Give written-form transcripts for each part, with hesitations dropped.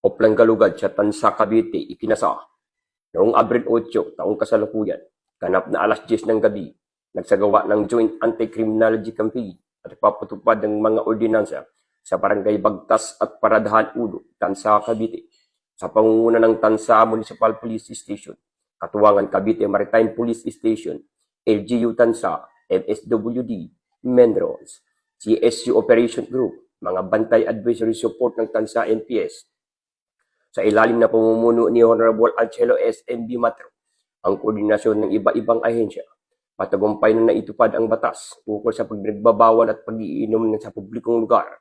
Oplang-galugad sa Tansa, Cavite, ipinasa. Noong Abril 8, taong kasalukuyan, ganap na alas 10 ng gabi, nagsagawa ng Joint Anti-Criminology Campaign at papatupad ng mga ordinansa sa Barangay Bagtas at Paradahan Ulo, Tansa, Cavite, sa pangunguna ng Tansa Municipal Police Station, Katuwangan Cavite Maritime Police Station, LGU Tansa, MSWD, Menrons, CSU Operation Group, mga Bantay Advisory Support ng Tansa NPS, sa ilalim na pamumuno ni Honorable Angelo S.M.B. Matro, ang koordinasyon ng iba-ibang ahensya, matagumpay na naitupad ang batas ukol sa pagnagbabawal at pag-iinom sa publikong lugar.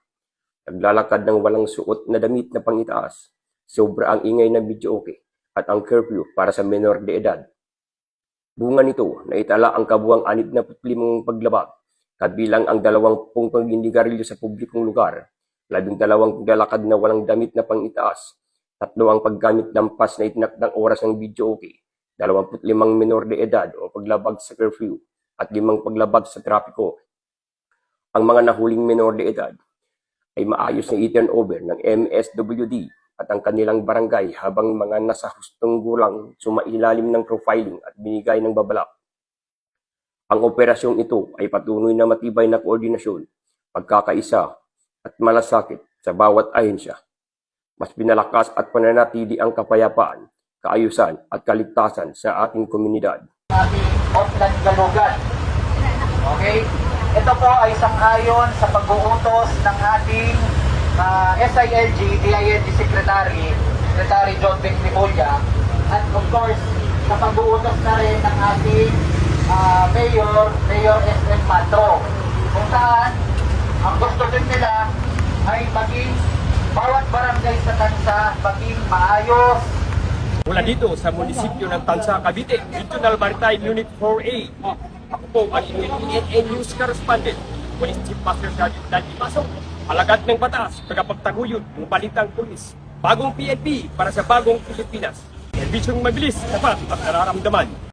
Naglalakad ng walang suot na damit na pangitaas, sobra ang ingay na videoke at ang curfew para sa menor de edad. Bunga nito, naitala ang kabuang 65 paglabag, kabilang ang 20 pagliligarilyo sa publikong lugar, 12 paglalakad na walang damit na pangitaas, 3 ang paggamit ng pas na itinakdang oras ng videoke, 25 menor de edad o paglabag sa curfew, at 5 paglabag sa trapiko. Ang mga nahuling menor de edad ay maayos na i-turn over ng MSWD at ang kanilang barangay habang mga nasa hustong gulang sumailalim ng profiling at binigay ng babala. Ang operasyong ito ay patuloy na matibay na koordinasyon, pagkakaisa at malasakit sa bawat ahensya. Mas pinalakas at pananatili ang kapayapaan, kaayusan at kaligtasan sa ating komunidad. Ating Oplan-Galugan. Okay? Ito po ay sang-ayon sa pag-uutos ng ating SILG, DILG Secretary John Vic Limulia, at of course, sa pag-uutos na rin ng ating Mayor S.M. Matro, kung saan ang gusto din nila ay maging bawat barangay sa Tansa maging maayos. Mula dito sa munisipyo ng Tansa, Cavite, Regional Maritime Unit 4A, ako po ang PNA News Correspondent, Police Chief Master Sergeant Danny Pasok, alagad ng batas, tagapagtaguyod ng balitang pulis, bagong PNP para sa bagong Pilipinas. Serbisyong mabilis, sapat at nararamdaman.